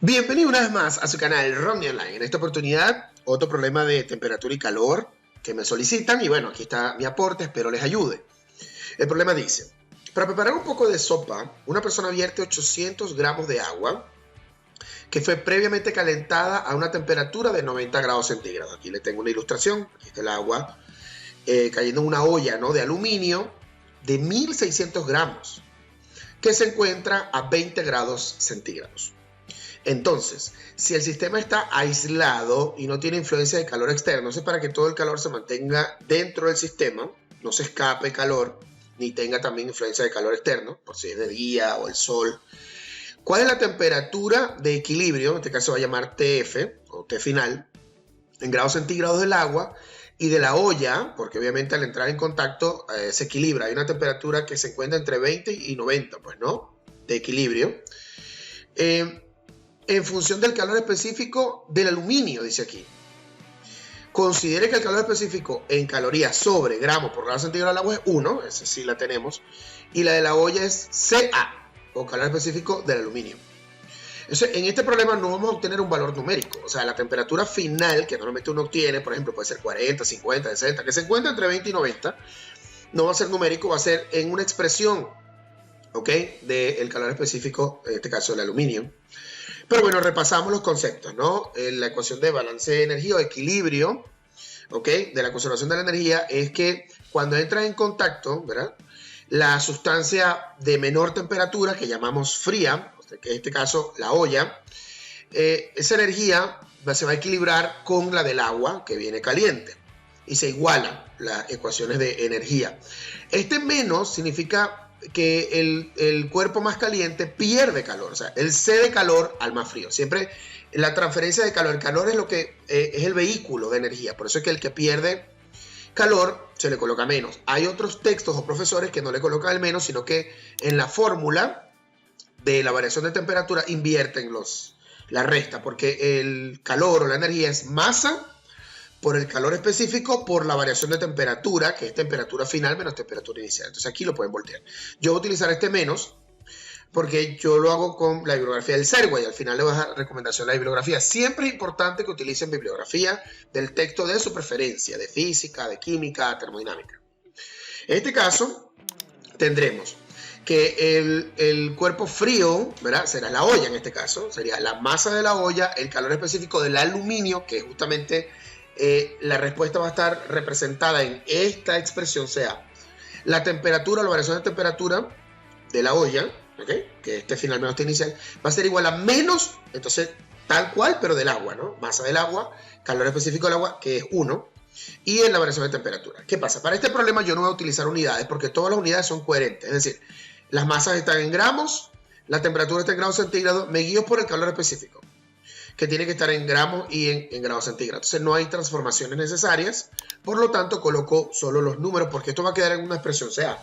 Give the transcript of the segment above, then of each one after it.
Bienvenido una vez más a su canal Romney Online. En esta oportunidad, otro problema de temperatura y calor que me solicitan. Y bueno, aquí está mi aporte, espero les ayude. El problema dice, para preparar un poco de sopa, una persona vierte 800 gramos de agua que fue previamente calentada a una temperatura de 90 grados centígrados. Aquí le tengo una ilustración. Aquí está el agua cayendo en una olla, ¿no?, de aluminio de 1600 gramos que se encuentra a 20 grados centígrados. Entonces, si el sistema está aislado y no tiene influencia de calor externo, eso es para que todo el calor se mantenga dentro del sistema, no se escape calor, ni tenga también influencia de calor externo, por si es de día o el sol. ¿Cuál es la temperatura de equilibrio? En este caso va a llamar TF, o T final, en grados centígrados del agua y de la olla, porque obviamente al entrar en contacto se equilibra. Hay una temperatura que se encuentra entre 20 y 90, pues, ¿no?, de equilibrio. En función del calor específico del aluminio, dice aquí. Considere que el calor específico en calorías sobre gramos por grado centígrado del agua es 1, esa sí la tenemos, y la de la olla es Ca, o calor específico del aluminio. Entonces, en este problema no vamos a obtener un valor numérico, o sea, la temperatura final que normalmente uno obtiene, por ejemplo, puede ser 40, 50, 60, que se encuentra entre 20 y 90, no va a ser numérico, va a ser en una expresión, ¿ok?, del calor específico, en este caso del aluminio. Pero bueno, repasamos los conceptos, ¿no? La ecuación de balance de energía o equilibrio, ¿ok?, de la conservación de la energía es que cuando entra en contacto, ¿verdad?, la sustancia de menor temperatura, que llamamos fría, que en este caso la olla, esa energía se va a equilibrar con la del agua que viene caliente y se igualan las ecuaciones de energía. Este menos significa que el cuerpo más caliente pierde calor, o sea, él cede calor al más frío. Siempre la transferencia de calor, el calor es lo que es el vehículo de energía, por eso es que el que pierde calor se le coloca menos. Hay otros textos o profesores que no le colocan el menos, sino que en la fórmula de la variación de temperatura invierten la resta, porque el calor o la energía es masa por el calor específico, por la variación de temperatura, que es temperatura final menos temperatura inicial. Entonces aquí lo pueden voltear. Yo voy a utilizar este menos porque yo lo hago con la bibliografía del Serway. Al final le voy a dar recomendación a la bibliografía. Siempre es importante que utilicen bibliografía del texto de su preferencia, de física, de química, termodinámica. En este caso tendremos que el cuerpo frío, ¿verdad?, será la olla en este caso, sería la masa de la olla, el calor específico del aluminio, que justamente la respuesta va a estar representada en esta expresión, sea la temperatura, la variación de temperatura de la olla, ¿okay?, que este final menos este inicial, va a ser igual a menos, entonces tal cual, pero del agua, ¿no? Masa del agua, calor específico del agua, que es 1, y en la variación de temperatura. ¿Qué pasa? Para este problema yo no voy a utilizar unidades porque todas las unidades son coherentes, es decir, las masas están en gramos, la temperatura está en grados centígrados, me guío por el calor específico, que tiene que estar en gramos y en grados centígrados. Entonces no hay transformaciones necesarias, por lo tanto coloco solo los números porque esto va a quedar en una expresión. O sea,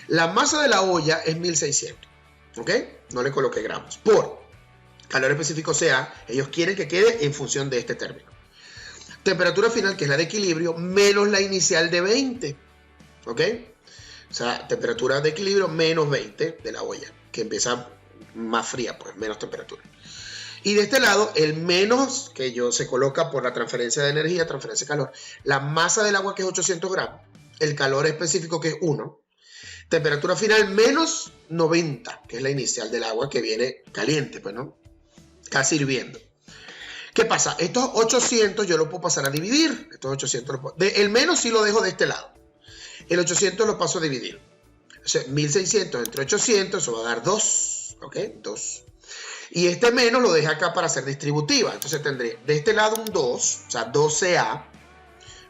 la masa de la olla es 1600, ¿ok? No le coloqué gramos. Por calor específico sea, ellos quieren que quede en función de este término. Temperatura final, que es la de equilibrio, menos la inicial de 20, ¿ok? O sea, temperatura de equilibrio menos 20 de la olla, que empieza más fría, pues menos temperatura. Y de este lado, el menos que se coloca por la transferencia de energía, transferencia de calor, la masa del agua, que es 800 gramos, el calor específico, que es 1, temperatura final menos 90, que es la inicial del agua que viene caliente, pues, ¿no?, casi hirviendo. ¿Qué pasa? Estos 800 yo lo puedo pasar a dividir. Estos 800 el menos sí lo dejo de este lado. El 800 lo paso a dividir. O sea, 1600 entre 800, eso va a dar 2, ¿ok? 2. Y este menos lo dejo acá para hacer distributiva. Entonces tendré de este lado un 2, o sea, 2Ca,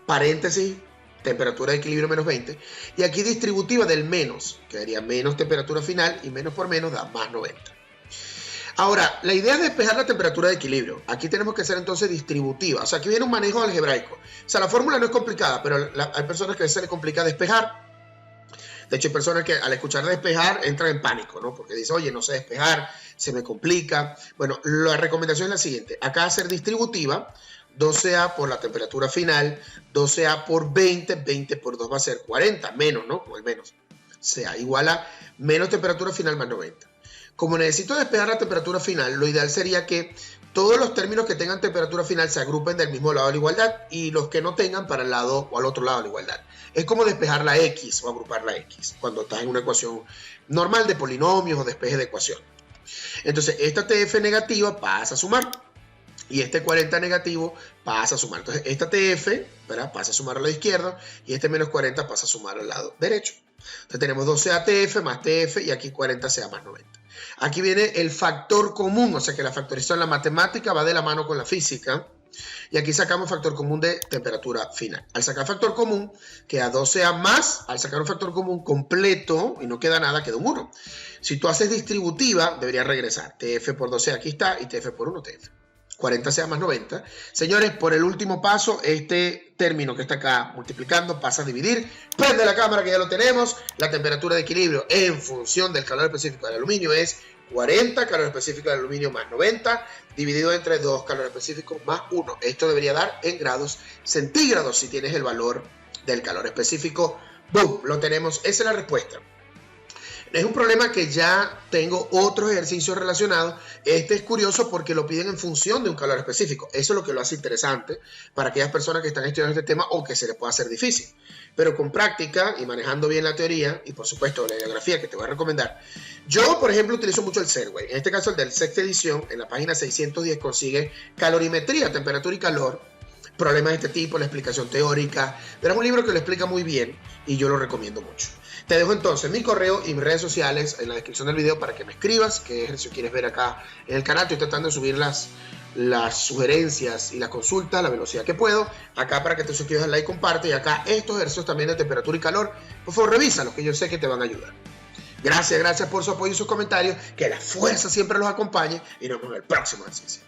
paréntesis, temperatura de equilibrio menos 20. Y aquí distributiva del menos, quedaría menos temperatura final, y menos por menos da más 90. Ahora, la idea es despejar la temperatura de equilibrio. Aquí tenemos que hacer entonces distributiva. O sea, aquí viene un manejo algebraico. O sea, la fórmula no es complicada, pero hay personas que a veces les complica despejar. De hecho, hay personas que al escuchar despejar entran en pánico, ¿no? Porque dicen, oye, no sé despejar, se me complica. Bueno, la recomendación es la siguiente. Acá hacer distributiva, 12A por la temperatura final, 12A por 20, 20 por 2 va a ser 40, menos, ¿no? Como el menos. O sea, igual a menos temperatura final más 90. Como necesito despejar la temperatura final, lo ideal sería que todos los términos que tengan temperatura final se agrupen del mismo lado de la igualdad y los que no tengan para el lado o al otro lado de la igualdad. Es como despejar la X o agrupar la X cuando estás en una ecuación normal de polinomios o despeje de ecuación. Entonces, esta TF negativa pasa a sumar y este 40 negativo pasa a sumar. Entonces, esta TF, ¿verdad?, pasa a sumar al lado izquierdo y este menos 40 pasa a sumar al lado derecho. Entonces, tenemos 12ATF más TF y aquí 40CA más 90. Aquí viene el factor común, o sea que la factorización en la matemática va de la mano con la física. Y aquí sacamos factor común de temperatura final. Al sacar factor común, queda 12A más. Al sacar un factor común completo y no queda nada, queda un 1. Si tú haces distributiva, debería regresar. TF por 12, aquí está, y TF por 1, TF. 40CA más 90. Señores, por el último paso, este término que está acá multiplicando pasa a dividir. Prende la cámara que ya lo tenemos. La temperatura de equilibrio en función del calor específico del aluminio es 40 calor específico del aluminio más 90 dividido entre 2 calor específicos más 1. Esto debería dar en grados centígrados si tienes el valor del calor específico. ¡Boom! Lo tenemos. Esa es la respuesta. Es un problema que ya tengo otros ejercicios relacionados. Este es curioso porque lo piden en función de un calor específico. Eso es lo que lo hace interesante para aquellas personas que están estudiando este tema o que se les pueda hacer difícil. Pero con práctica y manejando bien la teoría y por supuesto la bibliografía que te voy a recomendar. Yo, por ejemplo, utilizo mucho el Serway. En este caso el del sexta edición, en la página 610 consigue calorimetría, temperatura y calor. Problemas de este tipo, la explicación teórica. Pero es un libro que lo explica muy bien y yo lo recomiendo mucho. Te dejo entonces mi correo y mis redes sociales en la descripción del video para que me escribas qué ejercicio quieres ver acá en el canal. Estoy tratando de subir las sugerencias y las consultas a la velocidad que puedo. Acá para que te suscribas, like, comparte. Y acá estos ejercicios también de temperatura y calor. Por favor, revísalos, que yo sé que te van a ayudar. Gracias por su apoyo y sus comentarios. Que la fuerza siempre los acompañe y nos vemos en el próximo ejercicio.